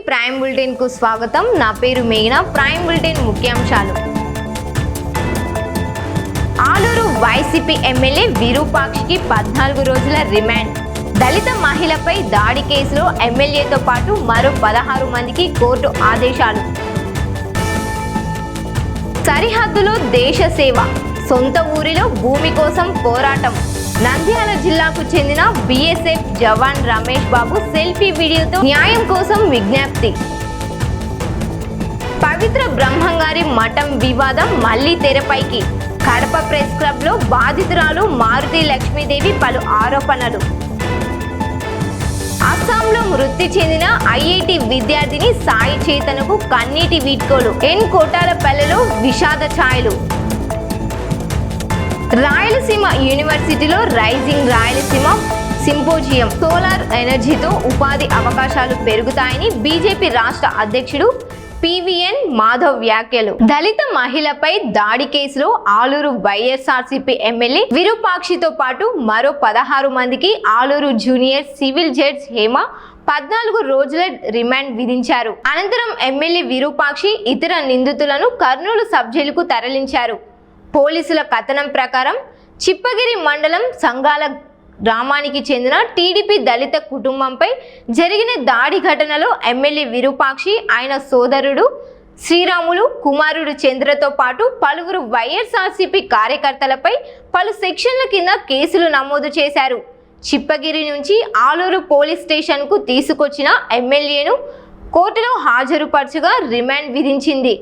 Prime bulletin కు స్వాగతం. నా పేరు మేఘన. ప్రైమ్ బులెటిన్ ముఖ్యాంశాలు. ఆలూరు వైసీపీ ఎమ్మెల్యే విరూపాక్షికి 14 రోజుల రిమాండ్. దళిత మహిళపై దాడి కేసులో ఎమ్మెల్యేతో పాటు మరో 16 మందికి కోర్టు ఆదేశాలు. సరిహద్దులో దేశ సేవ, సొంత ఊరిలో భూమి కోసం పోరాటం. నంద్యాల జిల్లాకు చెందిన బీఎస్ఎఫ్ జవాన్ రమేష్ బాబు సెల్ఫీ వీడియోతో న్యాయం కోసం విజ్ఞప్తి. పవిత్ర బ్రహ్మంగారి మఠం వివాదం మళ్లీ తెరపైకి. కడప ప్రెస్ క్లబ్ లో బాధితురాలు మారుతి లక్ష్మీదేవి పలు ఆరోపణలు. అస్సాంలో మృతి చెందిన ఐఐటి విద్యార్థిని సాయి చేతనకు కన్నీటి వీడ్కోలు. ఎన్ కోటాలపల్లెలో విషాద ఛాయలు. రాయలసీమ యూనివర్సిటీలో రైజింగ్ రాయలసీమ సింపోజియం. సోలార్ ఎనర్జీతో ఉపాధి అవకాశాలు పెరుగుతాయని బీజేపీ రాష్ట్ర అధ్యక్షుడు పివిఎన్ మాధవ్ వ్యాఖ్యలు. దళిత మహిళపై దాడి కేసులో ఆలూరు వైఎస్ఆర్సీపీ ఎమ్మెల్యే విరూపాక్షితో పాటు మరో 16 మందికి Aluru junior civil judge Hema 14 రోజుల రిమాండ్ విధించారు. అనంతరం ఎమ్మెల్యే విరూపాక్షి ఇతర నిందితులను కర్నూలు సబ్ జైలుకు తరలించారు. పోలీసుల కథనం ప్రకారం చిప్పగిరి మండలం సంగాల గ్రామానికి చెందిన టీడీపీ దళిత కుటుంబంపై జరిగిన దాడి ఘటనలో ఎమ్మెల్యే విరూపాక్షి, ఆయన సోదరుడు శ్రీరాములు, కుమారుడు చంద్రతో పాటు పలువురు వైఎస్ఆర్సీపీ కార్యకర్తలపై పలు సెక్షన్ల కింద కేసులు నమోదు చేశారు. చిప్పగిరి నుంచి ఆలూరు పోలీస్ స్టేషన్కు తీసుకొచ్చిన ఎమ్మెల్యేను కోర్టులో హాజరుపరచుగా రిమాండ్ విధించింది.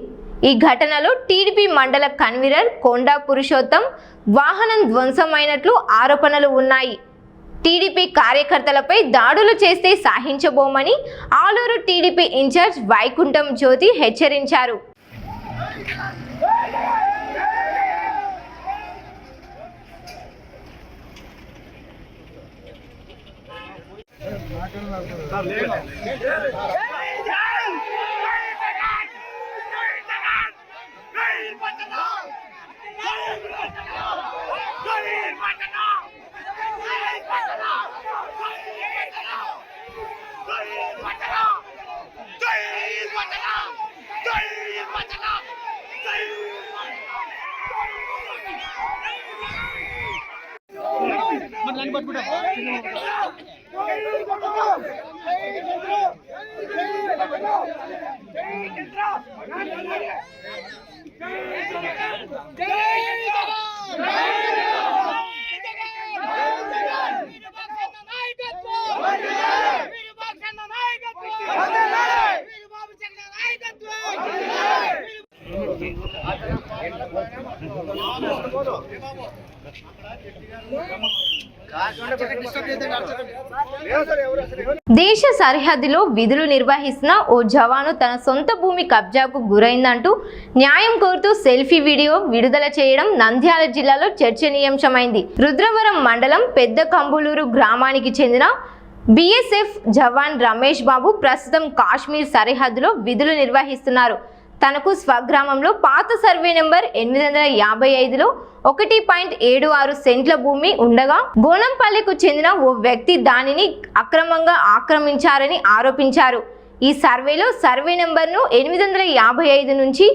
ఈ ఘటనలో టీడీపీ మండల కన్వీనర్ కొండా పురుషోత్తం వాహనం ధ్వంసమైనట్లు ఆరోపణలు ఉన్నాయి. టీడీపీ కార్యకర్తలపై దాడులు చేస్తే సహించబోమని ఆలూరు టీడీపీ ఇన్ఛార్జ్ వైకుంఠం జ్యోతి హెచ్చరించారు. దేశ సరిహద్దులో విధులు నిర్వహిస్తున్న ఓ జవాను తన సొంత భూమి కబ్జాకు గురైందంటూ న్యాయం కోరుతూ సెల్ఫీ వీడియో విడుదల చేయడం నంద్యాల జిల్లాలో చర్చనీయాంశమైంది. రుద్రవరం మండలం పెద్ద కంబులూరు గ్రామానికి చెందిన బీఎస్ఎఫ్ జవాన్ రమేష్ బాబు ప్రస్తుతం కాశ్మీర్ సరిహద్దులో విధులు నిర్వహిస్తున్నారు. తనకు స్వగ్రామంలో పాత సర్వే నెంబర్ 855లో 1.76 సెంట్ల భూమి ఉండగా బోనంపల్లికు చెందిన ఓ వ్యక్తి దానిని అక్రమంగా ఆక్రమించారని ఆరోపించారు. ఈ సర్వేలో సర్వే నెంబర్ను 855 నుంచి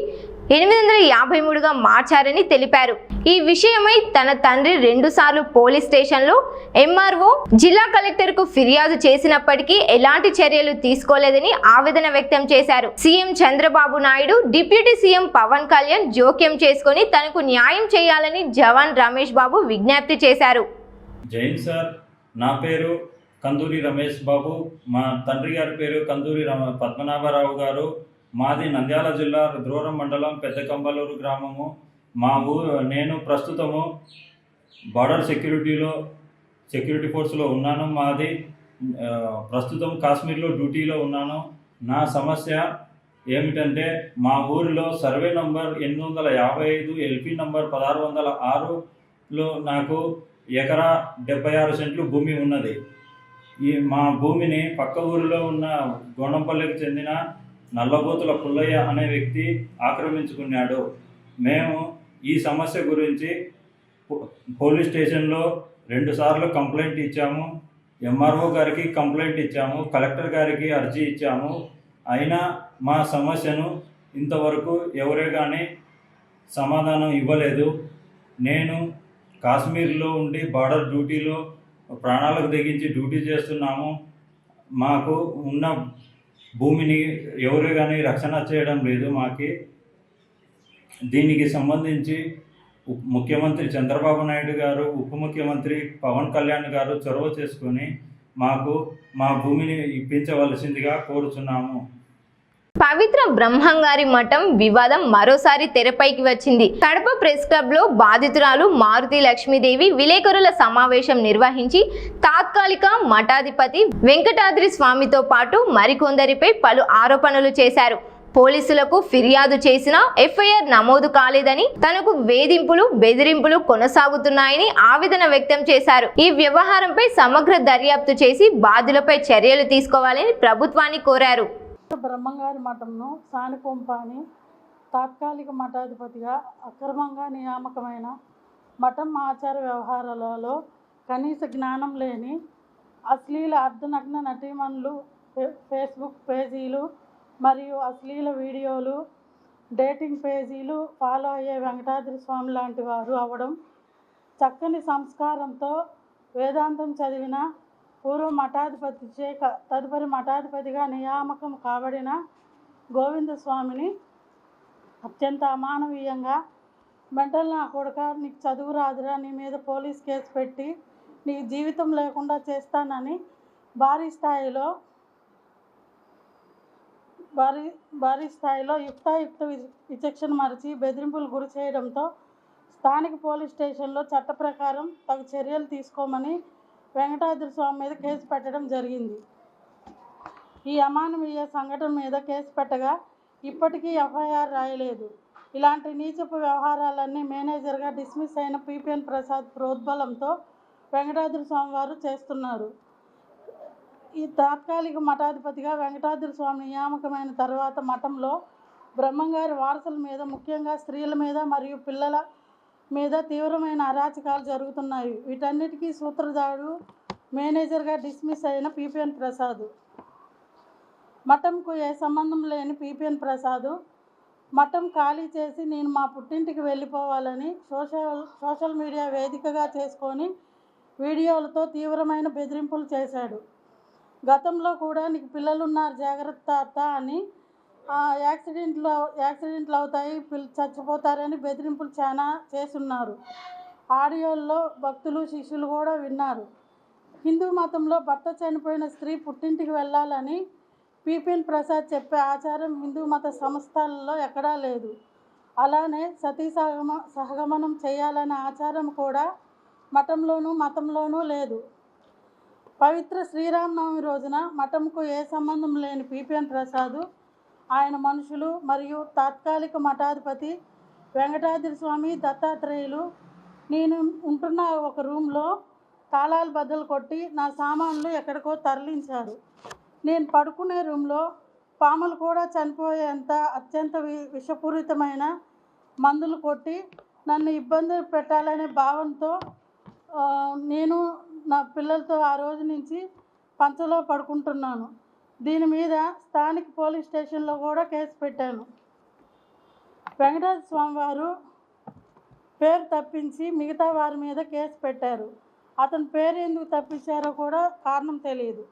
853గా మార్చారని తెలిపారు. ఈ విషయమై తన తండ్రి 2 సార్లు పోలీస్ స్టేషన్లో ఎంఆర్ఓ, జిల్లా కలెక్టర్కు ఫిర్యాదు చేసినప్పటికీ ఎలాంటి చర్యలు తీసుకోలేదని ఆవేదన వ్యక్తం చేశారు. CM Chandrababu Naidu, deputy CM Pawan Kalyan జోక్యం చేసుకుని తనకు న్యాయం చేయాలని జవాన్ రమేష్ బాబు విజ్ఞప్తి చేశారు. జై సార్, నా పేరు కందూరి రమేష్ బాబు. మా తండ్రి గారి పేరు కందూరి పద్మనాభరావు గారు. మాది నంద్యాల జిల్లా రుద్రవరం మండలం పెద్ద కంబలూరు గ్రామము. నేను ప్రస్తుతము బార్డర్ సెక్యూరిటీ ఫోర్స్లో ఉన్నాను. మాది ప్రస్తుతం కాశ్మీర్లో డ్యూటీలో ఉన్నాను. నా సమస్య ఏమిటంటే మా ఊరిలో సర్వే నంబర్ 855, ఎల్పీ నంబర్ 1606లో నాకు ఎకరా 76 సెంట్లు భూమి ఉన్నది. మా భూమిని పక్క ఊరిలో ఉన్న గోండంపల్లికి చెందిన నల్లబోతుల పుల్లయ్య అనే వ్యక్తి ఆక్రమించుకున్నాడు. మేము ఈ సమస్య గురించి పోలీస్ స్టేషన్లో 2 సార్లు కంప్లైంట్ ఇచ్చాము. ఎంఆర్ఓ గారికి కంప్లైంట్ ఇచ్చాము, కలెక్టర్ గారికి అర్జీ ఇచ్చాము. అయినా మా సమస్యను ఇంతవరకు ఎవరే కానీ సమాధానం ఇవ్వలేదు. నేను కాశ్మీర్లో ఉండి బార్డర్ డ్యూటీలో ప్రాణాలకు తెగించి డ్యూటీ చేస్తున్నాము. మాకు ఉన్న భూమిని ఎవరు కానీ రక్షణ చేయడం లేదు. దీనికి సంబంధించి ముఖ్యమంత్రి చంద్రబాబు నాయుడు గారు, ఉప ముఖ్యమంత్రి పవన్ కళ్యాణ్ గారు చొరవ చేసుకొని మాకు మా భూమిని ఇప్పించవలసిందిగా కోరుచున్నాము. పవిత్ర బ్రహ్మంగారి మఠం వివాదం మరోసారి తెరపైకి వచ్చింది. కడప ప్రెస్ క్లబ్ లో బాధితురాలు మారుతి లక్ష్మీదేవి విలేకరుల సమావేశం నిర్వహించి తాత్కాలిక మఠాధిపతి వెంకటాద్రి స్వామితో పాటు మరికొందరిపై పలు ఆరోపణలు చేశారు. పోలీసులకు ఫిర్యాదు చేసినా ఎఫ్ఐఆర్ నమోదు కాలేదని, తనకు వేధింపులు బెదిరింపులు కొనసాగుతున్నాయని ఆవేదన వ్యక్తం చేశారు. ఈ వ్యవహారంపై సమగ్ర దర్యాప్తు చేసి బాధ్యులపై చర్యలు తీసుకోవాలని ప్రభుత్వాన్ని కోరారు. బ్రహ్మంగారి మఠంను సానికొంపాని తాత్కాలిక మఠాధిపతిగా అక్రమంగా నియామకమైన మఠం ఆచార వ్యవహారాలలో కనీస జ్ఞానం లేని అశ్లీల అర్ధనగ్న నటీమణులు, ఫేస్బుక్ పేజీలు మరియు అశ్లీల వీడియోలు, డేటింగ్ పేజీలు ఫాలో అయ్యే వెంకటాద్రి స్వామి లాంటి వారు అవడం, చక్కని సంస్కారంతో వేదాంతం చదివిన పూర్వ మఠాధిపతిచే తదుపరి మఠాధిపతిగా నియామకం కాబడిన గోవింద స్వామిని అత్యంత అమానవీయంగా మెంటల్ నా కొడుక, నీకు చదువు రాదురా, నీ మీద పోలీస్ కేసు పెట్టి నీకు జీవితం లేకుండా చేస్తానని భారీ స్థాయిలో యుక్తాయుక్త విచక్షణ మరిచి బెదిరింపులు గురి చేయడంతో స్థానిక పోలీస్ స్టేషన్లో చట్ట ప్రకారం తగు చర్యలు తీసుకోమని వెంకటాద్రి స్వామి మీద కేసు పెట్టడం జరిగింది. ఈ అమానవీయ సంఘటన మీద కేసు పెట్టగా ఇప్పటికీ ఎఫ్ఐఆర్ రాయలేదు. ఇలాంటి నీచపు వ్యవహారాలన్నీ మేనేజర్గా డిస్మిస్ అయిన పిపిఎన్ ప్రసాద్ ప్రోద్బలంతో వెంకటాద్రి స్వామి వారు చేస్తున్నారు. ఈ తాత్కాలిక మఠాధిపతిగా వెంకటాద్రి స్వామి నియామకమైన తర్వాత మఠంలో బ్రహ్మంగారి వారసుల మీద, ముఖ్యంగా స్త్రీల మీద మరియు పిల్లల మీద తీవ్రమైన అరాచకాలు జరుగుతున్నాయి. వీటన్నిటికీ సూత్రధారుడు మేనేజర్గా డిస్మిస్ అయిన పిపిఎన్ ప్రసాద్. మఠంకు ఏ సంబంధం లేని పిపిఎన్ ప్రసాద్ మఠం ఖాళీ చేసి నేను మా పుట్టింటికి వెళ్ళిపోవాలని సోషల్ మీడియా వేదికగా చేసుకొని వీడియోలతో తీవ్రమైన బెదిరింపులు చేశాడు. గతంలో కూడా నీకు పిల్లలున్నారు జాగ్రత్త అత్త అని, యాక్సిడెంట్లు అవుతాయి, చచ్చిపోతారని బెదిరింపులు చాలా చేసున్నారు. ఆడియోల్లో భక్తులు శిష్యులు కూడా విన్నారు. హిందూ మతంలో భర్త చనిపోయిన స్త్రీ పుట్టింటికి వెళ్ళాలని పిపిఎన్ ప్రసాద్ చెప్పే ఆచారం హిందూ మత సంస్థలలో ఎక్కడా లేదు. అలానే సతీ సహగమనం చేయాలనే ఆచారం కూడా మతంలోనూ లేదు. పవిత్ర శ్రీరామనవమి రోజున మఠంకు ఏ సంబంధం లేని పిపిఎన్ ప్రసాద్, ఆయన మనుషులు మరియు తాత్కాలిక మఠాధిపతి వెంకటాద్రి స్వామి దత్తాత్రేయులు నేను ఉంటున్న ఒక రూమ్లో తాళాలు బద్దలు కొట్టి నా సామాన్లు ఎక్కడికో తరలించారు. నేను పడుకునే రూమ్లో పాములు కూడా చనిపోయేంత అత్యంత విషపూరితమైన మందులు కొట్టి నన్ను ఇబ్బంది పెట్టాలనే భావంతో నేను నా పిల్లలతో ఆ రోజు నుంచి పంచలో పడుకుంటున్నాను. దీని మీద స్థానిక పోలీస్ స్టేషన్లో కూడా కేసు పెట్టాను. వెంకటాద్రి స్వామి వారు పేరు తప్పించి మిగతా వారి మీద కేసు పెట్టారు. అతని పేరు ఎందుకు తప్పించారో కూడా కారణం తెలియదు.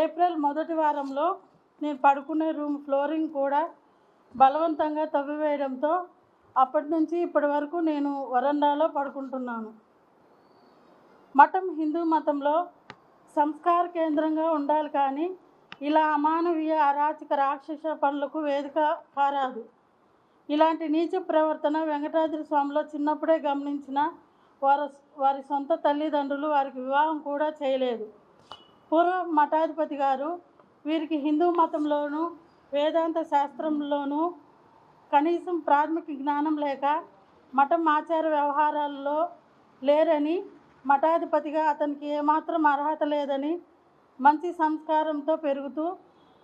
ఏప్రిల్ మొదటి వారంలో నేను పడుకునే రూమ్ ఫ్లోరింగ్ కూడా బలవంతంగా తవ్వివేయడంతో అప్పటి నుంచి ఇప్పటి వరకు నేను వరండాలో పడుకుంటున్నాను. మఠం హిందూ మతంలో సంస్కార కేంద్రంగా ఉండాలి, కానీ ఇలా అమానవీయ అరాచక రాక్షస పనులకు వేదిక కారాదు. ఇలాంటి నీచ ప్రవర్తన వెంకటాద్రి స్వామిలో చిన్నప్పుడే గమనించిన వారి సొంత తల్లిదండ్రులు వారికి వివాహం కూడా చేయలేదు. పూర్వ మఠాధిపతి గారు వీరికి హిందూ మతంలోనూ వేదాంత శాస్త్రంలోనూ కనీసం ప్రాథమిక జ్ఞానం లేక మఠం ఆచార వ్యవహారాల్లో లేరని, మఠాధిపతిగా అతనికి ఏమాత్రం అర్హత లేదని, మంచి సంస్కారంతో పెరుగుతూ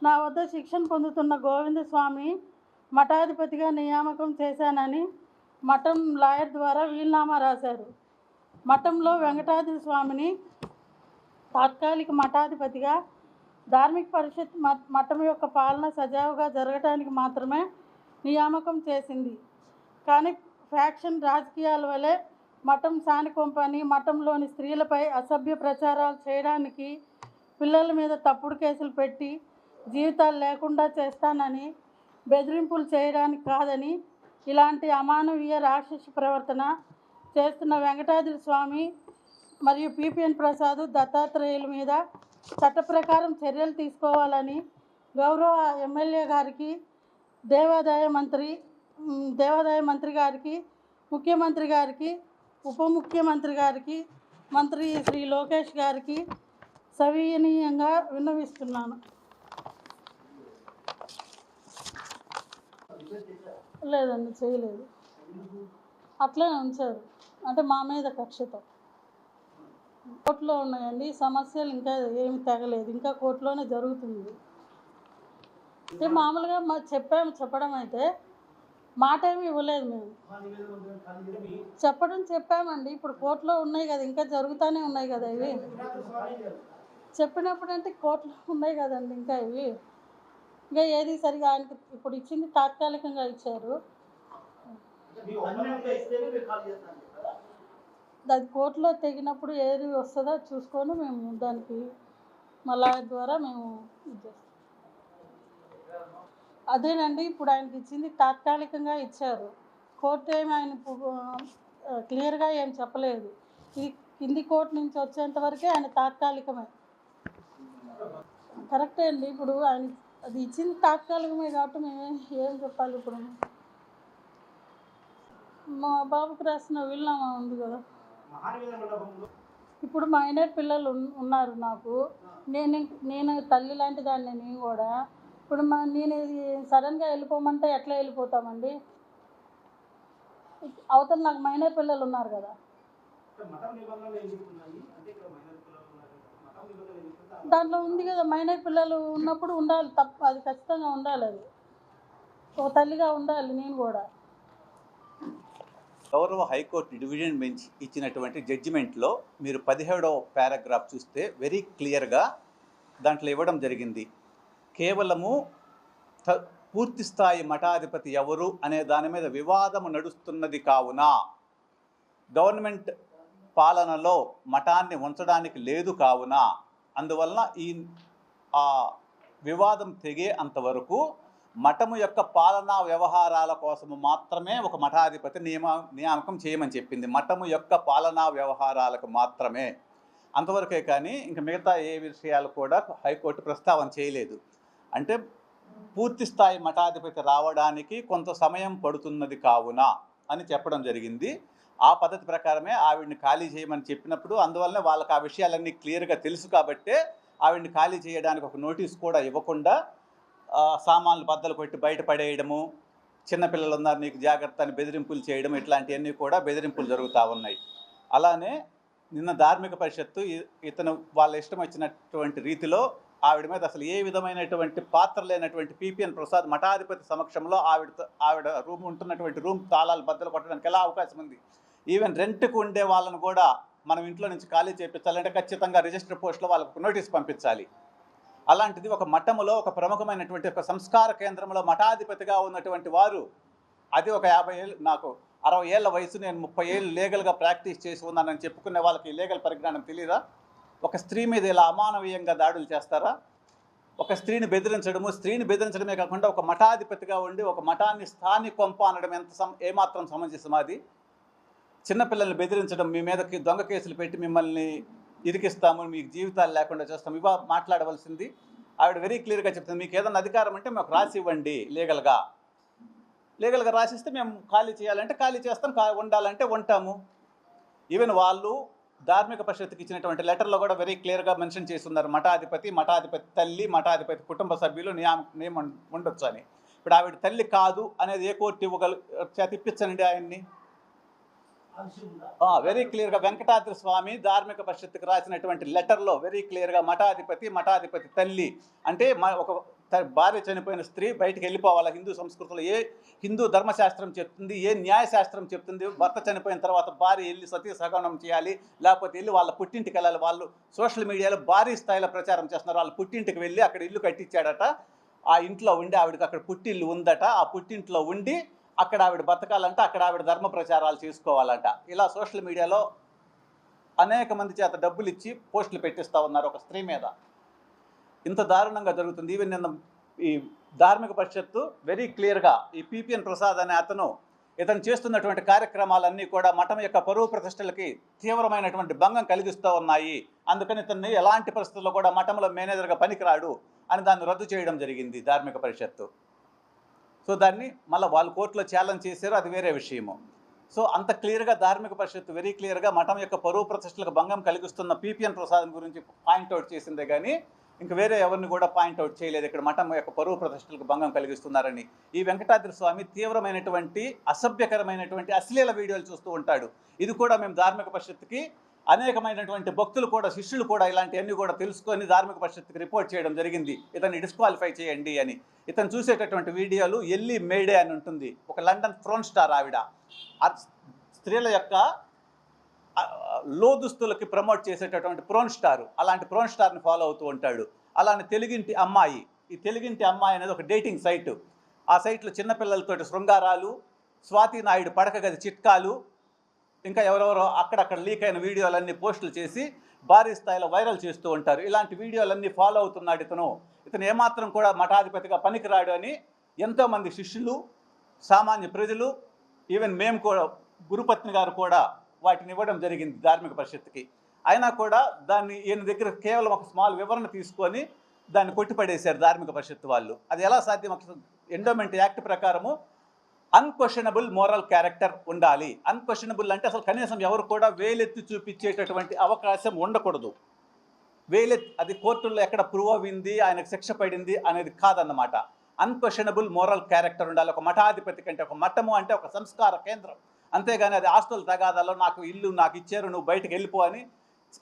నా వద్ద శిక్షణ పొందుతున్న గోవింద స్వామి మఠాధిపతిగా నియామకం చేశానని మఠం లాయర్ ద్వారా వీలునామా రాశారు. మఠంలో వెంకటాద్రి స్వామిని తాత్కాలిక మఠాధిపతిగా ధార్మిక పరిషత్ మఠం యొక్క పాలన సజావుగా జరగటానికి మాత్రమే నియామకం చేసింది. కానీ ఫ్యాక్షన్ రాజకీయాల వలె మఠం సానికొంపని మఠంలోని స్త్రీలపై అసభ్య ప్రచారాలు చేయడానికి, పిల్లల మీద తప్పుడు కేసులు పెట్టి జీవితాలు లేకుండా చేస్తానని బెదిరింపులు చేయడానికి కాదని, ఇలాంటి అమానవీయ రాక్షస ప్రవర్తన చేస్తున్న వెంకటాద్రి స్వామి మరియు పిపిఎన్ ప్రసాద్ దత్తాత్రేయుల మీద చట్ట ప్రకారం చర్యలు తీసుకోవాలని గౌరవ ఎమ్మెల్యే గారికి, దేవాదాయ మంత్రి గారికి, ముఖ్యమంత్రి గారికి, ఉప ముఖ్యమంత్రి గారికి, మంత్రి శ్రీ లోకేష్ గారికి సవినీయంగా విన్నవిస్తున్నాను. లేదండి, చేయలేదు. అట్లే ఉంచారు, అంటే మా మీద కక్షతో. కోర్టులో ఉన్నాయండి సమస్యలు, ఇంకా ఏమి తెగలేదు, ఇంకా కోర్టులోనే జరుగుతుంది. అంటే మామూలుగా చెప్పడం అయితే మాట ఏమి ఇవ్వలేదు. మేము చెప్పామండి. ఇప్పుడు కోర్టులో ఉన్నాయి కదా, ఇంకా జరుగుతూనే ఉన్నాయి కదా ఇవి. చెప్పినప్పుడు అంటే కోర్టులో ఉన్నాయి కదండి ఇంకా ఇవి. ఇంకా ఏది సరిగా ఆయనకి ఇప్పుడు ఇచ్చింది తాత్కాలికంగా ఇచ్చారు. అది కోర్టులో తెగినప్పుడు ఏది వస్తుందో చూసుకొని మేము దానికి మళ్ళా ద్వారా మేము చేస్తాం. అదేనండి, ఇప్పుడు ఆయనకి ఇచ్చింది తాత్కాలికంగా ఇచ్చారు. కోర్టు ఏమి ఆయన క్లియర్గా ఏం చెప్పలేదు. ఇది కింది కోర్టు నుంచి వచ్చేంత వరకే ఆయన తాత్కాలికమే. కరెక్టే అండి. ఇప్పుడు ఆయన అది ఇచ్చింది తాత్కాలికమే కాబట్టి మేము ఏం చెప్పాలి. ఇప్పుడు మా బాబుకి రాసిన వీలునామా ఉంది కదా. ఇప్పుడు మైనర్ పిల్లలు ఉన్నారు నాకు. నేను తల్లి లాంటి దాన్ని. నేను కూడా ఇప్పుడు నేను సడన్గా వెళ్ళిపోమంటే ఎట్లా వెళ్ళిపోతామండి? అవతల నాకు మైనర్ పిల్లలు ఉన్నారు కదా. దాంట్లో ఉంది కదా, మైనర్ పిల్లలు ఉన్నప్పుడు ఉండాలి, తప్ప అది ఖచ్చితంగా ఉండాలి. అది ఒక తల్లిగా ఉండాలి నేను కూడా. గౌరవ హైకోర్టు డివిజన్ బెంచ్ ఇచ్చినటువంటి జడ్జిమెంట్లో మీరు 17వ పారాగ్రాఫ్ చూస్తే వెరీ క్లియర్గా దాంట్లో ఇవ్వడం జరిగింది. కేవలము పూర్తి స్థాయి మఠాధిపతి ఎవరు అనే దాని మీద వివాదము నడుస్తున్నది కావున గవర్నమెంట్ పాలనలో మఠాన్ని ఉంచడానికి లేదు కావున అందువలన ఆ వివాదం తెగే అంతవరకు మఠము యొక్క పాలనా వ్యవహారాల కోసము మాత్రమే ఒక మఠాధిపతి నియామకం చేయమని చెప్పింది. మఠము యొక్క పాలనా వ్యవహారాలకు మాత్రమే, అంతవరకే. కానీ ఇంకా మిగతా ఏ విషయాలు కూడా హైకోర్టు ప్రస్తావన చేయలేదు. అంటే పూర్తి స్థాయి మఠాధిపతి రావడానికి కొంత సమయం పడుతున్నది కావున అని చెప్పడం జరిగింది. ఆ పద్ధతి ప్రకారమే ఆవిడ్ని ఖాళీ చేయమని చెప్పినప్పుడు అందువల్లనే వాళ్ళకి ఆ విషయాలన్నీ క్లియర్గా తెలుసు కాబట్టే ఆవిడ్ని ఖాళీ చేయడానికి ఒక నోటీస్ కూడా ఇవ్వకుండా సామాన్లు బద్దలు కొట్టి బయటపడేయడము, చిన్నపిల్లలు ఉన్నారు నీకు జాగ్రత్త అని బెదిరింపులు చేయడం, ఇట్లాంటివన్నీ కూడా బెదిరింపులు జరుగుతూ ఉన్నాయి. అలానే నిన్న ధార్మిక పరిషత్తు ఇతను వాళ్ళ ఇష్టం వచ్చినటువంటి రీతిలో ఆవిడ మీద అసలు ఏ విధమైనటువంటి పాత్ర లేనటువంటి పిపిఎన్ ప్రసాద్ మఠాధిపతి సమక్షంలో ఆవిడ రూమ్ ఉంటున్నటువంటి రూమ్ తాళాలు బద్దలు కొట్టడానికి ఎలా అవకాశం ఉంది? ఈవెన్ రెంట్కు ఉండే వాళ్ళను కూడా మనం ఇంట్లో నుంచి ఖాళీ చేయించాలంటే ఖచ్చితంగా రిజిస్టర్ పోస్ట్లో వాళ్ళకు నోటీస్ పంపించాలి. అలాంటిది ఒక మఠములో ఒక ప్రముఖమైనటువంటి ఒక సంస్కార కేంద్రంలో మఠాధిపతిగా ఉన్నటువంటి వారు, అది ఒక 50 ఏళ్ళు, నాకు 60 ఏళ్ళ వయసు, నేను 30 ఏళ్ళు లీగల్గా ప్రాక్టీస్ చేసి ఉన్నానని చెప్పుకునే వాళ్ళకి లీగల్ పరిజ్ఞానం తెలియదా? ఒక స్త్రీ మీద ఇలా అమానవీయంగా దాడులు చేస్తారా? ఒక స్త్రీని బెదిరించడమే కాకుండా ఒక మఠాధిపతిగా ఉండి ఒక మఠాన్ని స్థానికొంప అనడం ఏమాత్రం సమంజసం? అది చిన్నపిల్లల్ని బెదిరించడం, మీ మీదకి దొంగ కేసులు పెట్టి మిమ్మల్ని ఇరికిస్తాము, మీకు జీవితాలు లేకుండా చేస్తాము, ఇవా మాట్లాడవలసింది? ఆవిడ వెరీ క్లియర్గా చెప్తుంది, మీకు ఏదైనా అధికారం అంటే మాకు రాసి ఇవ్వండి, లీగల్గా రాసిస్తే మేము ఖాళీ చేయాలంటే ఖాళీ చేస్తాం, ఉండాలంటే ఉంటాము. ఈవెన్ వాళ్ళు ధార్మిక పరిషత్తుకి ఇచ్చినటువంటి లెటర్లో కూడా వెరీ క్లియర్గా మెన్షన్ చేస్తున్నారు, మఠాధిపతి తల్లి, మఠాధిపతి కుటుంబ సభ్యులు నియమం ఉండొచ్చు అని. ఇప్పుడు ఆవిడ తల్లి కాదు అనేది ఏ కోర్టు ఇప్పించండి ఆయన్ని. వెరీ క్లియర్గా వెంకటాద్రి స్వామి ధార్మిక పరిషత్తుకి రాసినటువంటి లెటర్లో వెరీ క్లియర్గా మఠాధిపతి తల్లి అంటే ఒక భార్య చనిపోయిన స్త్రీ బయటికి వెళ్ళిపోవాలా, హిందూ సంస్కృతిలో ఏ హిందూ ధర్మశాస్త్రం చెప్తుంది, ఏ న్యాయశాస్త్రం చెప్తుంది, భర్త చనిపోయిన తర్వాత భార్య వెళ్ళి సతీ సహగమనం చేయాలి, లేకపోతే వెళ్ళి వాళ్ళ పుట్టింటికి వెళ్ళాలి. వాళ్ళు సోషల్ మీడియాలో భారీ స్థాయిలో ప్రచారం చేస్తున్నారు. వాళ్ళ పుట్టింటికి వెళ్ళి అక్కడ ఇల్లు కట్టించాడట, ఆ ఇంట్లో ఉండి ఆవిడకి అక్కడ పుట్టిల్లు ఉందట, ఆ పుట్టింట్లో ఉండి అక్కడ ఆవిడ బతకాలంట, అక్కడ ఆవిడ ధర్మ ప్రచారాలు చేసుకోవాలంట. ఇలా సోషల్ మీడియాలో అనేక మంది చేత డబ్బులు ఇచ్చి పోస్టులు పెట్టిస్తూ ఉన్నారు ఒక స్త్రీ మీద. ఇంత దారుణంగా జరుగుతుంది. ఈవెన్ నిన్న ఈ ధార్మిక పరిషత్తు వెరీ క్లియర్గా ఈ పిపిఎన్ ప్రసాద్ అనే ఇతను చేస్తున్నటువంటి కార్యక్రమాలన్నీ కూడా మఠం యొక్క పరువు ప్రతిష్టలకి తీవ్రమైనటువంటి భంగం కలిగిస్తూ ఉన్నాయి, అందుకని ఇతన్ని ఎలాంటి పరిస్థితుల్లో కూడా మఠంలో మేనేజర్గా పనికిరాడు అని దాన్ని రద్దు చేయడం జరిగింది ధార్మిక పరిషత్తు. సో దాన్ని మళ్ళీ వాళ్ళు కోర్టులో ఛాలెంజ్ చేశారు, అది వేరే విషయము. సో అంత క్లియర్గా ధార్మిక పరిషత్తు వెరీ క్లియర్గా మఠం యొక్క పరువు ప్రతిష్టలకు భంగం కలిగిస్తున్న పిపిఎన్ ప్రసాద్ గురించి పాయింట్అవుట్ చేసిందే కానీ ఇంక వేరే ఎవరిని కూడా పాయింట్అవుట్ చేయలేదు. ఇక్కడ మఠం యొక్క పరువు ప్రతిష్టలకు భంగం కలిగిస్తున్నారని ఈ వెంకటాద్రి స్వామి తీవ్రమైనటువంటి అసభ్యకరమైనటువంటి అశ్లీల వీడియోలు చూస్తూ ఉంటాడు. ఇది కూడా మేము ధార్మిక పరిషత్తుకి అనేకమైనటువంటి భక్తులు కూడా శిష్యులు కూడా ఇలాంటివన్నీ కూడా తెలుసుకొని ధార్మిక పరిషత్తుకి రిపోర్ట్ చేయడం జరిగింది, ఇతన్ని డిస్క్వాలిఫై చేయండి అని. ఇతను చూసేటటువంటి వీడియోలు ఎల్లి మేడే అని ఉంటుంది, ఒక లండన్ ఫ్రోన్ స్టార్ ఆవిడ, స్త్రీల యొక్క లోదుస్తులకి ప్రమోట్ చేసేటటువంటి ప్రోన్ స్టార్, అలాంటి ప్రోన్ స్టార్ని ఫాలో అవుతూ ఉంటాడు. అలానే తెలుగింటి అమ్మాయి, ఈ తెలుగింటి అమ్మాయి అనేది ఒక డేటింగ్ సైటు. ఆ సైట్లో చిన్నపిల్లలతోటి శృంగారాలు, స్వాతి నాయుడు పడక గది చిట్కాలు, ఇంకా ఎవరెవరో అక్కడక్కడ లీక్ అయిన వీడియోలన్నీ పోస్టులు చేసి భారీ స్థాయిలో వైరల్ చేస్తూ ఉంటారు. ఇలాంటి వీడియోలన్నీ ఫాలో అవుతున్నాడు ఇతను ఏమాత్రం కూడా మఠాధిపతిగా పనికిరాడు అని ఎంతోమంది శిష్యులు, సామాన్య ప్రజలు, ఈవెన్ మేము కూడా గురుపత్ని గారు కూడా వాటిని ఇవ్వడం జరిగింది ధార్మిక పరిషత్తుకి. అయినా కూడా దాన్ని ఈయన దగ్గర కేవలం ఒక స్మాల్ వివరణ తీసుకొని దాన్ని కొట్టిపడేశారు ధార్మిక పరిషత్తు వాళ్ళు. అది ఎలా సాధ్యం? ఎండోమెంట్ యాక్ట్ ప్రకారము అన్క్వశ్చనబుల్ మోరల్ క్యారెక్టర్ ఉండాలి. అన్క్వశ్చనబుల్ అంటే అసలు కనీసం ఎవరు కూడా వేలెత్తి చూపించేటటువంటి అవకాశం ఉండకూడదు. అది కోర్టుల్లో ఎక్కడ ప్రూవ్ అయింది, ఆయనకు శిక్ష పడింది అనేది కాదన్నమాట. అన్క్వశ్చనబుల్ మోరల్ క్యారెక్టర్ ఉండాలి ఒక మఠాధిపతి కంటే. ఒక మఠము అంటే ఒక సంస్కార కేంద్రం, అంతేగాని అది ఆస్తుల తగాదాలో నాకు ఇల్లు నాకు ఇచ్చారు నువ్వు బయటకు వెళ్ళిపో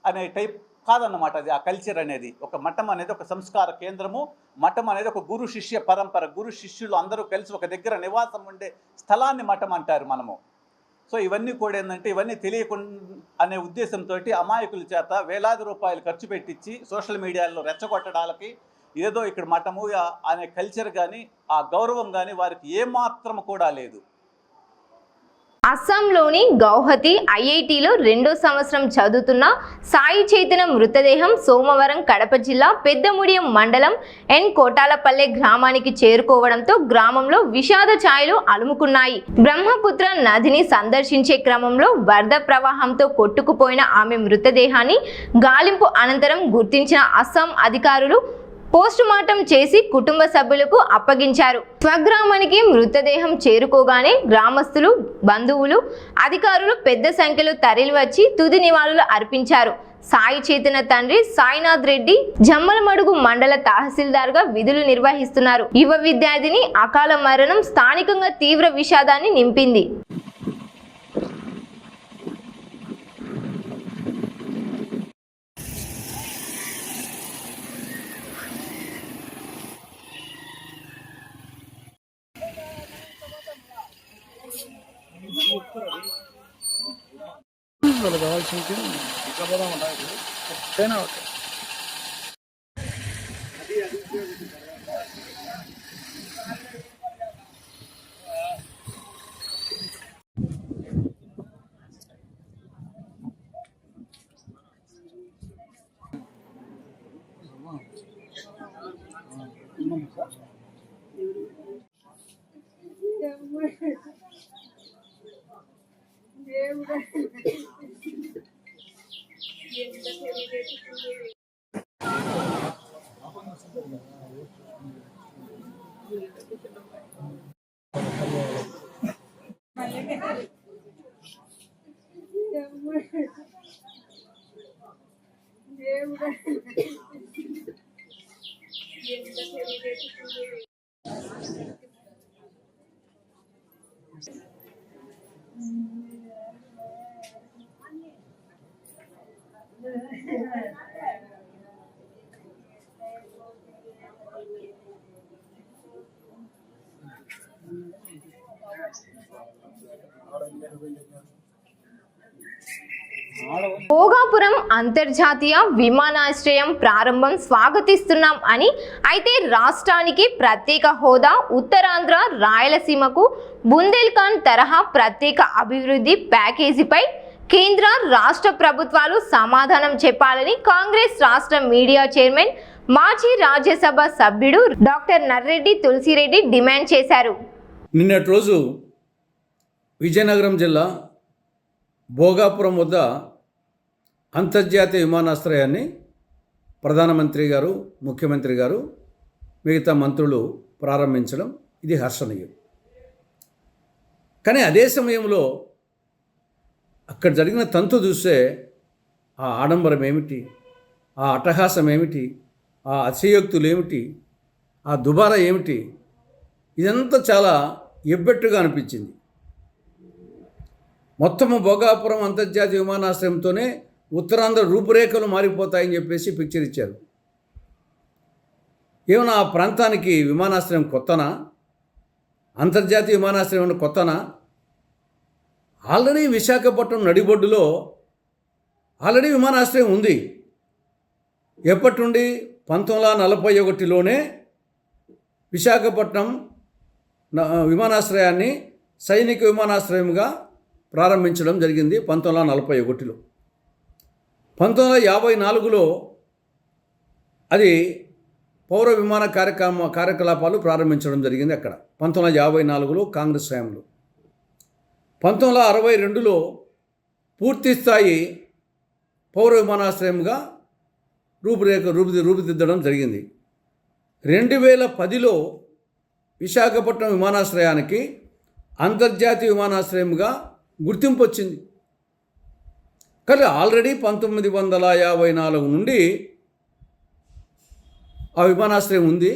అనే టైప్ కాదన్నమాట. అది ఆ కల్చర్ అనేది. ఒక మఠం అనేది ఒక సంస్కార కేంద్రము, మఠం అనేది ఒక గురు శిష్య పరంపర, గురు శిష్యులు అందరూ కలిసి ఒక దగ్గర నివాసం ఉండే స్థలాన్ని మఠం అంటారు మనము. సో ఇవన్నీ కూడా ఏంటంటే ఇవన్నీ తెలియకుండా అనే ఉద్దేశంతో అమాయకుల చేత వేలాది రూపాయలు ఖర్చు పెట్టించి సోషల్ మీడియాలో రెచ్చగొట్టడానికి ఏదో ఇక్కడ మఠము అనే కల్చర్ కానీ ఆ గౌరవం కానీ వారికి ఏమాత్రం కూడా లేదు. అస్సాంలోని గౌహతి ఐఐటిలో 2వ సంవత్సరం చదువుతున్న సాయి చైతన్య మృతదేహం సోమవారం కడప జిల్లా పెద్దముడియం మండలం ఎన్ కోటాలపల్లె గ్రామానికి చేరుకోవడంతో గ్రామంలో విషాద ఛాయలు అలుముకున్నాయి. బ్రహ్మపుత్ర నదిని సందర్శించే క్రమంలో వరద ప్రవాహంతో కొట్టుకుపోయిన ఆమె మృతదేహాన్ని గాలింపు అనంతరం గుర్తించిన అస్సాం అధికారులు పోస్టుమార్టం చేసి కుటుంబ సభ్యులకు అప్పగించారు. స్వగ్రామానికి మృతదేహం చేరుకోగానే గ్రామస్తులు, బంధువులు, అధికారులు పెద్ద సంఖ్యలో తరలివచ్చి తుది నివాళులు అర్పించారు. సాయి చైతన్య తండ్రి సాయినాథ్ రెడ్డి జమ్మలమడుగు మండల తహసీల్దార్గా విధులు నిర్వహిస్తున్నారు. యువ విద్యార్థిని అకాల మరణం స్థానికంగా తీవ్ర విషాదాన్ని నింపింది. కావాల్సింది ఇట్లా పోదాం చైనా భోగాపురం అంతర్జాతీయ విమానాశ్రయం ప్రారంభం స్వాగతిస్తున్నాం అని, అయితే రాష్ట్రానికి ప్రత్యేక హోదా, ఉత్తరాంధ్ర రాయలసీమకు బుందేల్ఖండ్ తరహా ప్రత్యేక అభివృద్ధి ప్యాకేజీపై కేంద్ర రాష్ట్ర ప్రభుత్వాలు సమాధానం చెప్పాలని కాంగ్రెస్ రాష్ట్ర మీడియా చైర్మన్, మాజీ రాజ్యసభ సభ్యుడు డాక్టర్ నర్రెడ్డి తులసిరెడ్డి డిమాండ్ చేశారు. నిన్నటి రోజు విజయనగరం జిల్లా భోగాపురం వద్ద అంతర్జాతీయ విమానాశ్రయాన్ని ప్రధానమంత్రి గారు, ముఖ్యమంత్రి గారు, మిగతా మంత్రులు ప్రారంభించడం ఇది హర్షణీయం. కానీ అదే సమయంలో అక్కడ జరిగిన తంతు చూస్తే ఆ ఆడంబరం ఏమిటి, ఆ అట్టహాసం ఏమిటి, ఆ అతిశయోక్తులు ఏమిటి, ఆ దుబారా ఏమిటి, ఇదంతా చాలా ఎబ్బెట్టుగా అనిపించింది. మొత్తము భోగాపురం అంతర్జాతీయ విమానాశ్రయంతోనే ఉత్తరాంధ్ర రూపురేఖలు మారిపోతాయని చెప్పేసి పిక్చర్ ఇచ్చారు. ఏమన్నా ఆ ప్రాంతానికి విమానాశ్రయం కొత్తనా? అంతర్జాతీయ విమానాశ్రయం కొత్తనా? ఆల్రెడీ విశాఖపట్నం నడిబొడ్డులో ఆల్రెడీ విమానాశ్రయం ఉంది. ఎప్పటి నుండి? 1941లోనే విశాఖపట్నం విమానాశ్రయాన్ని సైనిక విమానాశ్రయంగా ప్రారంభించడం జరిగింది 1941లో. 1954లో అది పౌర విమాన కార్యకలాపాలు ప్రారంభించడం జరిగింది అక్కడ 1954లో కాంగ్రెస్ హయాంలో. 1962లో పూర్తి స్థాయి పౌర విమానాశ్రయంగా రూపుదిద్దడం జరిగింది. 2010లో విశాఖపట్నం విమానాశ్రయానికి అంతర్జాతీయ విమానాశ్రయంగా గుర్తింపు వచ్చింది. కానీ ఆల్రెడీ 1954 నుండి ఆ విమానాశ్రయం ఉంది.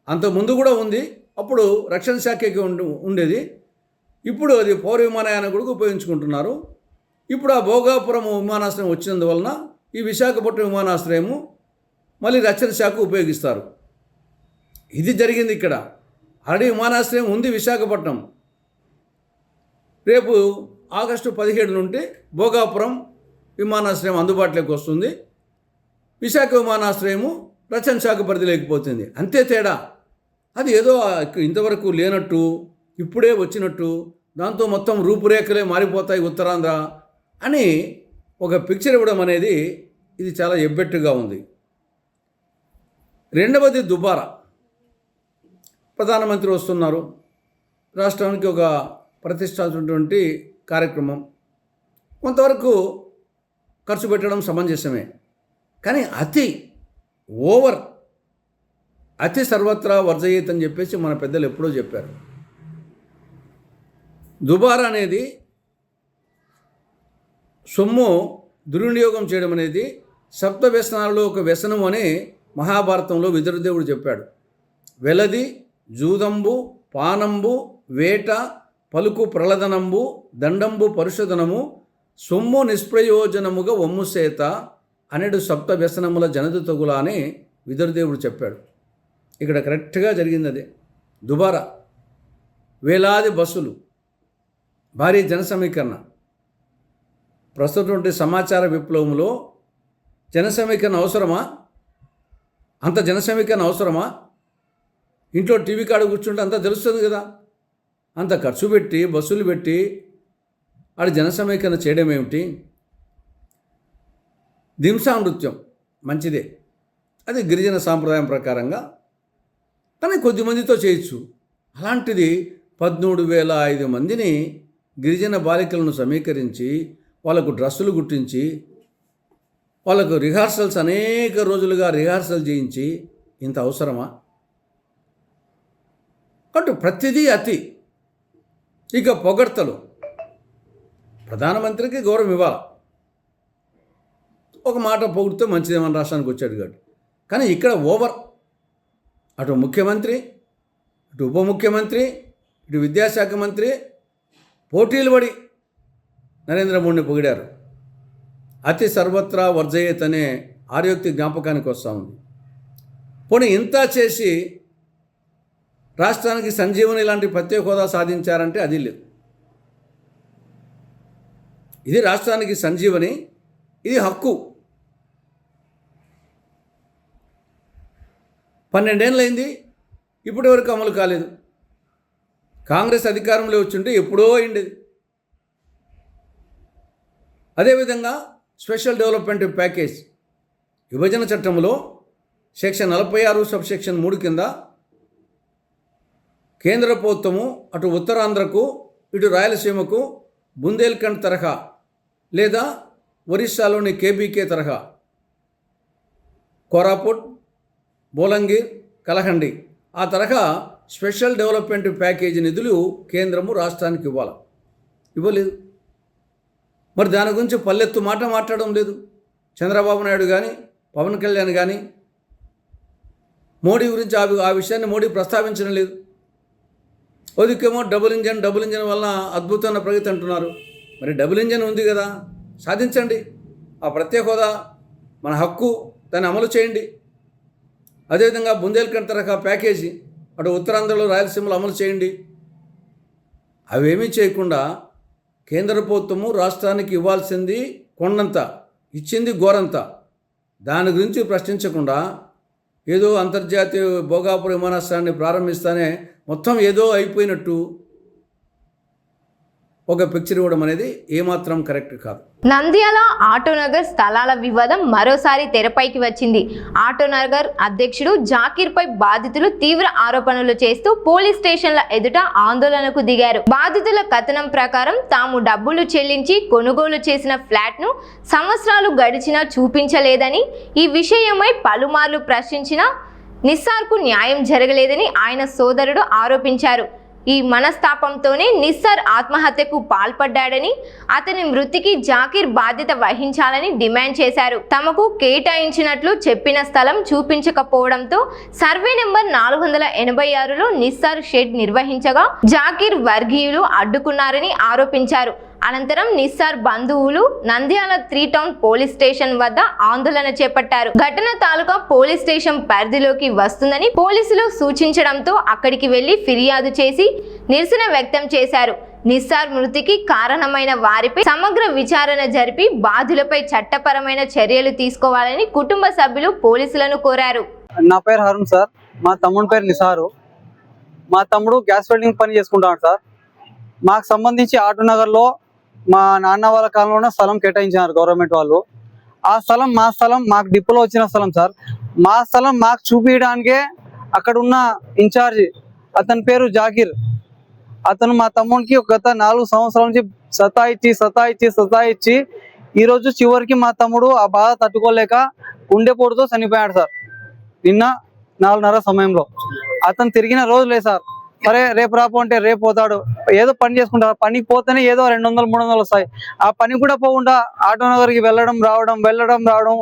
అంతకుముందు కూడా ఉంది. అప్పుడు రక్షణ శాఖకి ఉండేది. ఇప్పుడు అది పౌర విమానయానం కూడా ఉపయోగించుకుంటున్నారు. ఇప్పుడు ఆ భోగాపురం విమానాశ్రయం వచ్చినందువలన ఈ విశాఖపట్నం విమానాశ్రయము మళ్ళీ రక్షణ శాఖ ఉపయోగిస్తారు. ఇది జరిగింది ఇక్కడ. ఆల్రెడీ విమానాశ్రయం ఉంది విశాఖపట్నం. రేపు ఆగస్టు 17 నుండి భోగాపురం విమానాశ్రయం అందుబాటులోకి వస్తుంది. విశాఖ విమానాశ్రయము రక్షణ శాఖ పరిధిలోకి పోతుంది. అంతే తేడా. అది ఏదో ఇంతవరకు లేనట్టు, ఇప్పుడే వచ్చినట్టు, దాంతో మొత్తం రూపురేఖలే మారిపోతాయి ఉత్తరాంధ్ర అని ఒక పిక్చర్ ఇవ్వడం అనేది ఇది చాలా ఎబ్బెట్టుగా ఉంది. రెండవది దుబారా. ప్రధానమంత్రి వస్తున్నారు. రాష్ట్రానికి ఒక ప్రతిష్టాత్మకమైనటువంటి కార్యక్రమం. కొంతవరకు ఖర్చు పెట్టడం సమంజసమే. కానీ అతి సర్వత్రా వర్జయేత్ అని చెప్పేసి మన పెద్దలు ఎప్పుడో చెప్పారు. దుబారా అనేది, సొమ్ము దుర్వినియోగం చేయడం అనేది సప్త వ్యసనాలలో ఒక వ్యసనం అని మహాభారతంలో విదురదేవుడు చెప్పాడు. వెలది, జూదంబు, పానంబు, వేట, పలుకు ప్రలదనంబు, దండంబు పరుషధనము, సొమ్ము నిష్ప్రయోజనముగా ఒమ్ముసేత అనేడు సప్త వ్యసనముల జనదు తగుల అని విదురదేవుడు చెప్పాడు. ఇక్కడ కరెక్ట్గా జరిగింది అదే. దుబారా, వేలాది బస్సులు, భారీ జన సమీకరణ. ప్రస్తుతం సమాచార విప్లవంలో జన సమీకరణ అవసరమా? అంత జన సమీకరణ అవసరమా? ఇంట్లో టీవీ కాడ కూర్చుంటే అంతా తెలుస్తుంది కదా. అంత ఖర్చు పెట్టి బస్సులు పెట్టి ఆడ జన సమీకరణ చేయడం ఏమిటి? దింసా నృత్యం మంచిదే, అది గిరిజన సాంప్రదాయం ప్రకారంగా కానీ కొద్దిమందితో చేయొచ్చు. అలాంటిది 13,500 మందిని గిరిజన బాలికలను సమీకరించి వాళ్ళకు డ్రెస్సులు కుట్టించి వాళ్ళకు రిహార్సల్స్ అనేక రోజులుగా రిహార్సల్ చేయించి ఇంత అవసరమా? కాబట్టి ప్రతిదీ అతి. ఇక పొగడ్తలు. ప్రధానమంత్రికి గౌరవం ఇవ్వాలి. ఒక మాట పొగిడితే మంచిదేమని రాష్ట్రానికి వచ్చాడు కాదు. కానీ ఇక్కడ ఓవర్. అటు ముఖ్యమంత్రి, ఇటు ఉప ముఖ్యమంత్రి, ఇటు విద్యాశాఖ మంత్రి పోటీలు పడి నరేంద్ర మోడీని పొగిడారు. అతి సర్వత్రా వర్జయేత్ అనే ఆర్యోక్తి జ్ఞాపకానికి వస్తూ ఉంది. పోనీ ఇంత చేసి రాష్ట్రానికి సంజీవని ఇలాంటి ప్రత్యేక హోదా సాధించారంటే అది లేదు. ఇది రాష్ట్రానికి సంజీవని, ఇది హక్కు. 12 ఏళ్ళైంది, ఇప్పటి వరకు అమలు కాలేదు. కాంగ్రెస్ అధికారంలో వచ్చింటే ఎప్పుడో అయిండేది. అదేవిధంగా స్పెషల్ డెవలప్మెంట్ ప్యాకేజ్ విభజన చట్టంలో సెక్షన్ 46 సబ్సెక్షన్ 3 కింద కేంద్ర ప్రభుత్వము అటు ఉత్తరాంధ్రకు ఇటు రాయలసీమకు బుందేల్ఖండ్ తరహా లేదా ఒరిస్సాలోని కేబీకే తరహా, కోరాపుట్, బోలంగీర్, కలహండి ఆ తరహా స్పెషల్ డెవలప్మెంట్ ప్యాకేజీ నిధులు కేంద్రము రాష్ట్రానికి ఇవ్వలేదు. మరి దాని గురించి పల్లెత్తు మాట మాట్లాడడం లేదు. చంద్రబాబు నాయుడు కానీ పవన్ కళ్యాణ్ కానీ మోడీ గురించి ఆ విషయాన్ని మోడీ ప్రస్తావించడం లేదు. ఓదికేమో డబుల్ ఇంజన్ వలన అద్భుతమైన ప్రగతి అంటున్నారు. మరి డబుల్ ఇంజన్ ఉంది కదా, సాధించండి. ఆ ప్రత్యేక హోదా మన హక్కు, దాన్ని అమలు చేయండి. అదేవిధంగా బుందేల్ఖండ్ తరహా ప్యాకేజీ అటు ఉత్తరాంధ్రలో రాయలసీమలో అమలు చేయండి. అవేమీ చేయకుండా కేంద్ర ప్రభుత్వము రాష్ట్రానికి ఇవ్వాల్సింది కొండంత, ఇచ్చింది గోరంత. దాని గురించి ప్రశ్నించకుండా ఏదో అంతర్జాతీయ భోగాపురం విమానాశ్రయాన్ని ప్రారంభిస్తానే మొత్తం ఏదో అయిపోయినట్టు ఒక పిక్చర్ ఇవ్వడం అనేది ఏమాత్రం కరెక్ట్ కాదు. నంద్యాల ఆటోనగర్ స్థలాల వివాదం మరోసారి తెరపైకి వచ్చింది. ఆటోనగర్ అధ్యక్షుడు జాకీర్పై బాధితులు తీవ్ర ఆరోపణలు చేస్తూ పోలీస్ స్టేషన్ల ఎదుట ఆందోళనకు దిగారు. బాధితుల కథనం ప్రకారం తాము డబ్బులు చెల్లించి కొనుగోలు చేసిన ఫ్లాట్ను సంవత్సరాలు గడిచినా చూపించలేదని, ఈ విషయమై పలుమార్లు ప్రశ్నించినా నిస్సార్కు న్యాయం జరగలేదని ఆయన సోదరుడు ఆరోపించారు. ఈ మనస్తాపంతోనే నిస్సార్ ఆత్మహత్యకు పాల్పడ్డాడని, అతని మృతికి జాకీర్ బాధ్యత వహించాలని డిమాండ్ చేశారు. తమకు కేటాయించినట్లు చెప్పిన స్థలం చూపించకపోవడంతో సర్వే నెంబర్ 486లో నిస్సార్ షెడ్ నిర్వహించగా జాకీర్ వర్గీయులు అడ్డుకున్నారని ఆరోపించారు. అనంతరం నిస్సార్ బంధువులు నంద్యాల 3 టౌన్ పోలీస్ స్టేషన్ వద్ద ఆందోళన చేపట్టారు. ఘటన తాలూకా పోలీస్ స్టేషన్ పరిధిలోకి వస్తుందని పోలీసులు సూచించడంతో అక్కడికి వెళ్లి ఫిర్యాదు చేసి నిరసన వ్యక్తం చేశారు. నిస్సార్ మృతికి కారణమైన వారిపై సమగ్ర విచారణ జరిపి బాధ్యులపై చట్టపరమైన చర్యలు తీసుకోవాలని కుటుంబ సభ్యులు పోలీసులను కోరారు. నా పేరు హరుణ్ సార్, మా తమ్ముడి పేరు నిసారు. మా తమ్ముడు గ్యాస్ వెల్డింగ్ పని చేసుకుంటాడు సార్. మాకు సంబంధించి ఆటోనగర్లో మా నాన్న వాళ్ళ కాలంలోనే స్థలం కేటాయించారు గవర్నమెంట్ వాళ్ళు. ఆ స్థలం మా స్థలం, మాకు డిపోలో వచ్చిన స్థలం సార్. మా స్థలం మాకు చూపించడానికే అక్కడ ఉన్న ఇన్ఛార్జి అతని పేరు జాకీర్. అతను మా తమ్ముడికి గత 4 సంవత్సరాల నుంచి సతాయిచ్చి ఈరోజు చివరికి మా తమ్ముడు ఆ బాధ తట్టుకోలేక గుండెపోటుతో చనిపోయాడు సార్. నిన్న 4:30 సమయంలో అతను తిరిగిన రోజు లేదు సార్. సరే రేపు రాపు అంటే రేపు పోతాడు, ఏదో పని చేసుకుంటారు. పనికి పోతేనే ఏదో 200-300 వస్తాయి. ఆ పని కూడా పోకుండా ఆటోనగర్కి వెళ్ళడం రావడం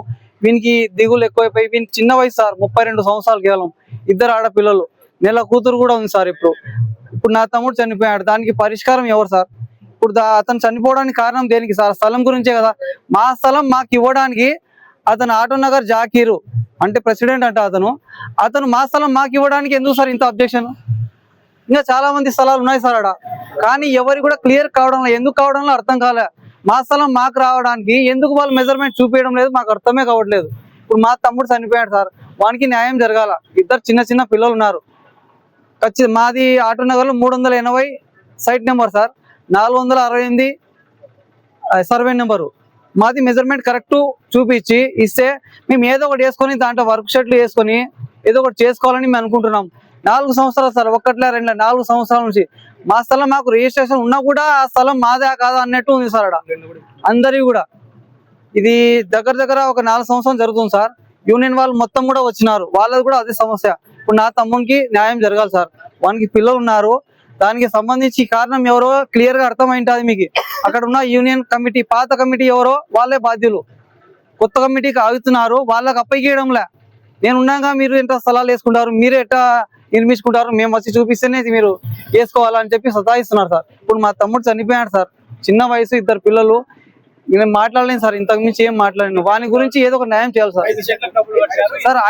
వీనికి దిగులు ఎక్కువైపోయి, వీనికి చిన్న వయసు సార్, 32 సంవత్సరాలు కేవలం. 2 ఆడపిల్లలు, నెల కూతురు కూడా ఉంది సార్. ఇప్పుడు నా తమ్ముడు చనిపోయాడు. దానికి పరిష్కారం ఎవరు సార్? ఇప్పుడు అతను చనిపోవడానికి కారణం దేనికి సార్? స్థలం గురించే కదా. మా స్థలం మాకు ఇవ్వడానికి అతను ఆటోనగర్ జాకీరు అంటే ప్రెసిడెంట్ అంట అతను మా స్థలం మాకు ఇవ్వడానికి ఎందుకు సార్ ఇంత అబ్జెక్షన్? ఇంకా చాలా మంది స్థలాలు ఉన్నాయి సార్ ఆడ, కానీ ఎవరు కూడా క్లియర్ కావడంలో, ఎందుకు కావడంలో అర్థం కాలే. మా స్థలం మాకు రావడానికి ఎందుకు వాళ్ళు మెజర్మెంట్ చూపించడం లేదు, మాకు అర్థమే కావట్లేదు. ఇప్పుడు మా తమ్ముడు చనిపోయాడు సార్, వానికి న్యాయం జరగాల. 2 చిన్న పిల్లలు ఉన్నారు. మాది ఆటోనగర్లో 380 site number sir, 468 survey number. మాది మెజర్మెంట్ కరెక్ట్ చూపించి ఇస్తే మేము ఏదో ఒకటి వేసుకొని దాంట్లో వర్క్ షెడ్లు వేసుకొని ఏదో ఒకటి చేసుకోవాలని మేము అనుకుంటున్నాం. 4 సంవత్సరాలు సార్, 1-2-4 సంవత్సరాల నుంచి మా స్థలం మాకు రిజిస్ట్రేషన్ ఉన్నా కూడా ఆ స్థలం మాదే కాదా అన్నట్టు ఉంది సార్. అందరివి కూడా ఇది దగ్గర ఒక 4 సంవత్సరాలు జరుగుతుంది సార్. యూనియన్ వాళ్ళు మొత్తం కూడా వచ్చినారు, వాళ్ళది కూడా అదే సమస్య. ఇప్పుడు నా తమ్మునికి న్యాయం జరగాలి సార్. వానికి పిల్లలు ఉన్నారు, దానికి సంబంధించి కారణం ఎవరో క్లియర్ గా అర్థమైంటుంది మీకు. అక్కడ ఉన్న యూనియన్ కమిటీ, పాత కమిటీ ఎవరో వాళ్ళే బాధ్యులు. కొత్త కమిటీకి ఆగుతున్నారు, వాళ్ళకి అప్పగియడంలే. నేను ఉన్నాగా మీరు ఎంత స్థలాలు వేసుకుంటారు, మీరు ఎట్లా నిర్మించుకుంటారు, మేము వచ్చి చూపిస్తేనే మీరు వేసుకోవాలని చెప్పి సతాయిస్తున్నారు సార్. ఇప్పుడు మా తమ్ముడు చనిపోయాడు సార్, చిన్న వయసు, 2 పిల్లలు. నేను మాట్లాడలేను సార్, ఇంతకు మించి ఏం మాట్లాడలేను. వాని గురించి ఏదో ఒక న్యాయం చేయాలి సార్.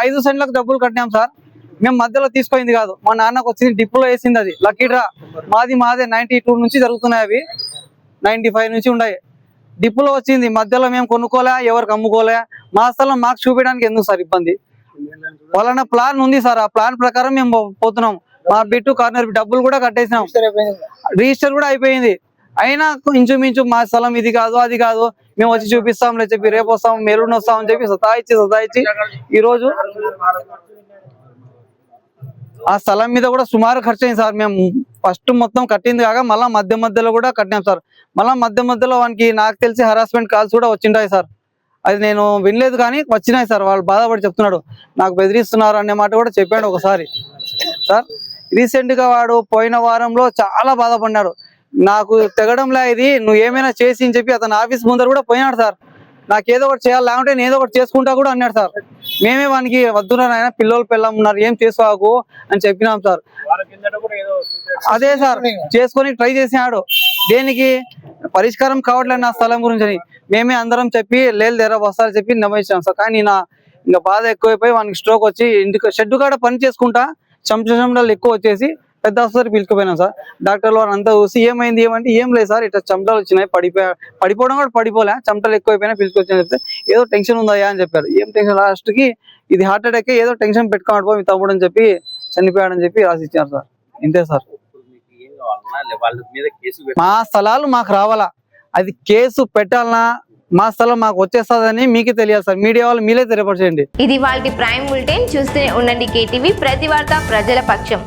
5 సెంట్లకు డబ్బులు కట్టినాం సార్. మేము మధ్యలో తీసుకుపోయింది కాదు, మా నాన్నకు వచ్చింది, డిప్లో వేసింది. అది లక్కీ డ్రా. మాదే 92 నుంచి జరుగుతున్నాయి, అవి 95 నుంచి ఉన్నాయి. డిప్పులో వచ్చింది, మధ్యలో మేము కొనుక్కోలే, ఎవరికి అమ్ముకోలే. మా స్థలం మాకు చూపించడానికి ఎందుకు సార్ ఇబ్బంది? వాళ్ళన్న ప్లాన్ ఉంది సార్, ఆ ప్లాన్ ప్రకారం మేము పోతున్నాం. మా బిట్టు కార్నర్ డబ్బులు కూడా కట్టేసినాం, రిజిస్టర్ కూడా అయిపోయింది. అయినా ఇంచుమించు మా స్థలం ఇది కాదు అది కాదు, మేము వచ్చి చూపిస్తాంలే చెప్పి, రేపు వస్తాం ఎల్లుండి వస్తామని చెప్పి సతాయిచ్చి ఈరోజు ఆ స్థలం మీద కూడా సుమారు ఖర్చు అయింది సార్. మేము ఫస్ట్ మొత్తం కట్టింది కాక మళ్ళీ మధ్యలో కూడా కట్టినాం సార్. మళ్ళీ మధ్యలో వానికి నాకు తెలిసి హరాస్మెంట్ కాల్స్ కూడా వచ్చింటాయి సార్. అది నేను వినలేదు కానీ వచ్చినాయి సార్. వాళ్ళు బాధపడి చెప్తున్నాడు, నాకు బెదిరిస్తున్నారు అనే మాట కూడా చెప్పాడు ఒకసారి సార్. రీసెంట్ గా వాడు పోయిన వారంలో చాలా బాధపడినాడు, నాకు తెగడంలా ఇది, నువ్వు ఏమైనా చేసి అని చెప్పి అతను ఆఫీస్ ముందర కూడా పోయినాడు సార్. నాకు ఏదో ఒకటి చేయాలి, లేకుంటే నేను ఏదో ఒకటి చేసుకుంటా కూడా అన్నాడు సార్. మేమే వానికి వద్దురా నాయన, పిల్లలు పిల్లం ఉన్నారు, ఏం చేసుకోకు అని చెప్పినాం సార్. అదే సార్ చేసుకొని ట్రై చేసినాడు, దేనికి పరిష్కారం కావట్లేదు నా స్థలం గురించి అని. మేమే అందరం చెప్పి లేదు లేరా వస్తారు చెప్పి నమ్మించాం సార్. కానీ ఇంకా బాధ ఎక్కువైపోయి వానికి స్ట్రోక్ వచ్చి ఇంటికి షెడ్ కాడ పని చేసుకుంటా చెమటలు ఎక్కువ వచ్చేసి పెద్ద ఆసుపత్రి పిలుచుకుపోయినాం సార్. డాక్టర్లు వారు అంతా చూసి ఏమైంది ఏమంటే ఏం లేదు సార్, ఇట్లా చెమటలు వచ్చినాయి, పడిపోవడం కూడా పడిపోలే, చెమటలు ఎక్కువైపోయినా పిలుచుకొచ్చి చెప్తే ఏదో టెన్షన్ ఉందా అని చెప్పారు. ఏం టెన్షన్, లాస్ట్ కి ఇది హార్ట్ అటాక్, ఏదో టెన్షన్ పెట్టుకోవడం మీ తమ్ముడు అని చెప్పి చనిపోయాడని చెప్పి రాసి ఇచ్చారు సార్. ఇంతే సార్. మా స్థలాలు మాకు రావాలా, అది కేసు పెట్టాలన్నా మా స్థలం మాకు వచ్చేస్తుందని మీకే తెలియాలి సార్. మీడియా వాళ్ళు మీరే తెలియపరచండి. ఇది వాళ్ళ ప్రైమ్ బులెటిన్. చూస్తూనే ఉండండి కేటీవీ, ప్రతి వార్త ప్రజల పక్షం.